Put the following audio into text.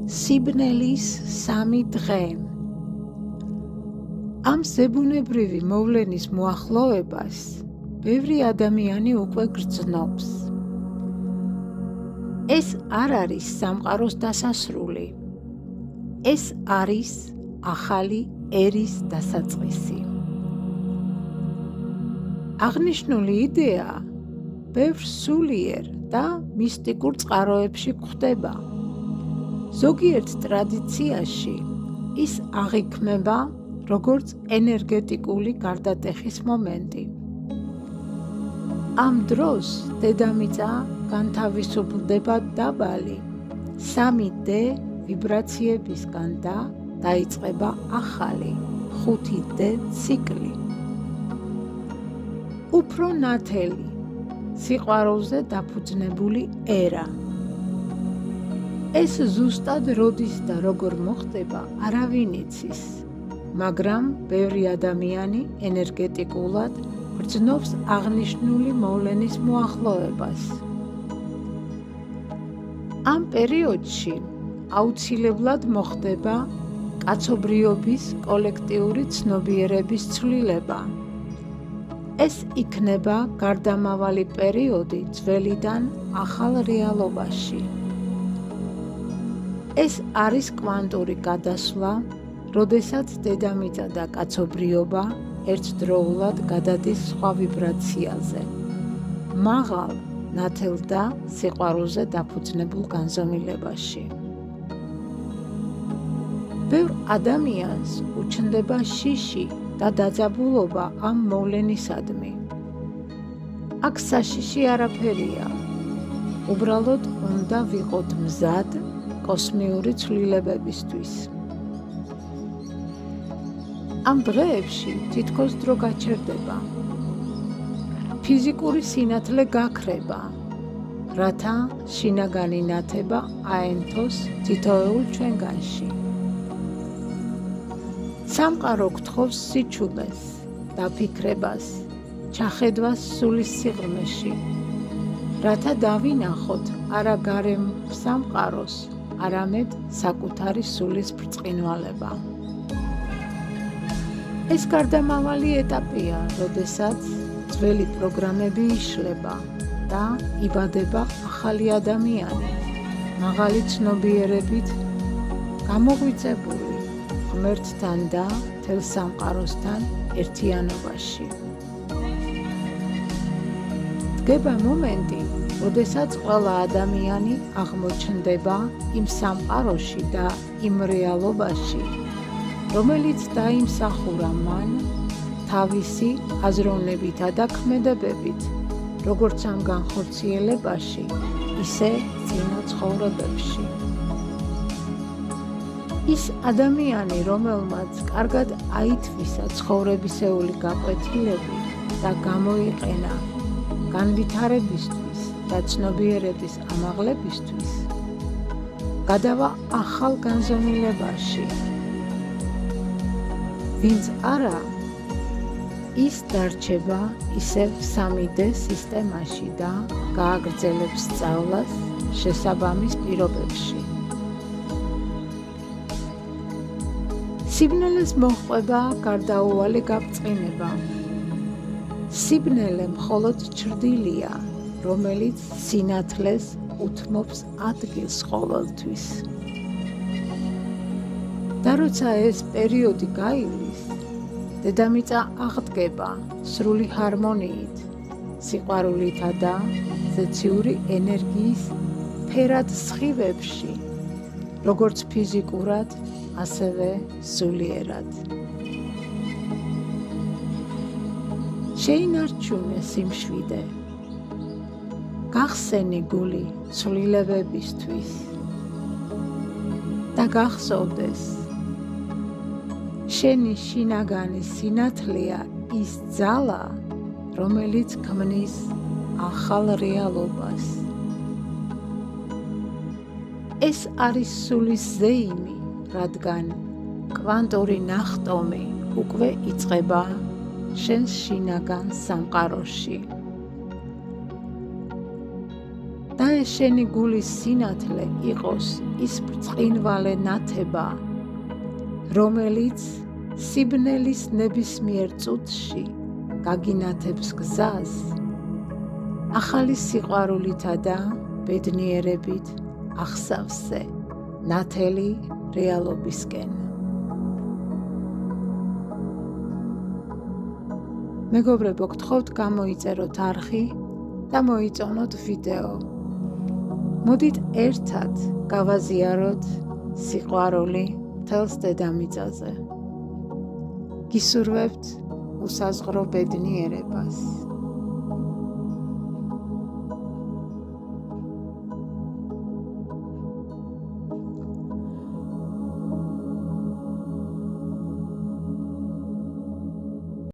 სიბნელის 3 დღე. ამ ზებუნებრივი მოვლენის მოახლოებას ბევრი ადამიანი უკვე გრძნობს. ეს არ არის სამყაროს დასასრული. ეს არის ახალი ერის დასაწყისი. აღნიშნული იდეა ბევრ სულიერ და მისტიკურ წყაროებში გვხვდება. ზოგიერთ ტრადიციაში ის აღიქმება როგორც ენერგეტიკული გარდატეხის მომენტი. ამ დროს დედამიწა განთავისუფლდება დაბალი 3D ვიბრაციებისგან და დაიწყება ახალი 5D ციკლი. უფრო ნათელი, სიყვარულზე დაფუძნებული ერა. ეს ზუსტად როდის და როგორ მოხდება, არავინ იცის, მაგრამ ბევრი ადამიანი ენერგეტიკულად ბრძნობს აღნიშნული მოვლენის მოახლოებას. ამ პერიოდში აუცილებლად მოხდება კაცობრიობის კოლექტიური ცნობიერების ცვლილება. ეს იქნება გარდამავალი პერიოდი ძველიდან ახალ რეალობაში. ეს არის კვანტური გადასვლა, როდესაც დედამიწა და კაცობრიობა ერთდროულად გადადის სხვა ვიბრაციაზე, მაღალ, ნათელ და სიყვარულზე დაფუძნებულ განზომილებაში. ბევრ ადამიანს უჩნდება შიში და დაძაბულობა ამ მოვლენისადმი. აქ საშიში არაფერია. უბრალოდ უნდა ვიყოთ მზად კოსმიური ცვლილებებისთვის. ამ დღეებში თითქოს დრო გაჩერდება. ფიზიკური სინათლე გაქრება, რათა შინაგანი ნათება აენთოს თითოეულ ჩვენგანში. სამყარო გთხოვს სიჩუბეს, დაფიქრებას, ჩახედვას სულის სიღრმეში, რათა დავინახოთ არა გარემ სამყაროს, არამედ საკუთარი სულის ბრწყინვალება. ეს გარდამავალი ეტაპია, როდესაც ძველი პროგრამები იშლება და იბადება ახალი ადამიანი, მაღალი ცნობიერებით გამოღვიძებული ღმერთთან და მთელ სამყაროსთან ერთიანობაში. დგება მომენტი, როდესაც ყველა ადამიანი აღმოჩნდება იმ სამყაროში და იმ რეალობაში, რომელიც დაიმსახურა მან თავისი აზროვნებითა და ქმედებებით, როგორც ამ განხორციელებაში, ისე წინა ცხოვრებებში. ის ადამიანი, რომელმაც კარგად აითვისა ცხოვრებისეული გაკვეთილები და გამოიყენა განვითარებისთვის და ცნობიერების ამაღლებისთვის, გადავა ახალ განზომილებაში. ვინც არა, ის დარჩება ისევ 3D სისტემაში და გააგრძელებს სწავლას შესაბამის პირობებში. სიბნელეს მოჰყვება გარდაუვალი გაბრწყინება. სიბნელე მხოლოდ ჩრდილია, რომელიც სინათლეს უთმობს ადგილს ყოველთვის. და როცა ეს პერიოდი გაივლის, დედამიწა აღდგება სრული ჰარმონიით, სიყვარულითა და ზეციური ენერგიის ფერად სხივებში, როგორც ფიზიკურად, ასევე სულიერად. შეინარჩუნე სიმშვიდე, გახსენი გული ცვლილებებისთვის და გახსოვდეს, შენი შინაგანი სინათლეა ის ძალა, რომელიც ქმნის ახალ რეალობას. ეს არის სულის ზეიმი, რადგან კვანტური ნახტომი უკვე იწყება შენს შინაგან სამყაროში. და ეს შენი გულის სინათლე იყოს ის ბრწყინვალე ნათება, რომელიც სიბნელის ნებისმიერ წუთში გაგინათებს გზას, ახალი სიყვარულითა და ბედნიერებით ახსავსე ნათელი რეალობისკენ. მეგობრებო, გთხოვთ გამოიწეროთ არხი და მოიწონოთ ვიდეო. მოდით ერთად გავაზიაროთ სიყვარული მთელს დედამიწაზე. გისურვებთ უსაზღრო ბედნიერებას.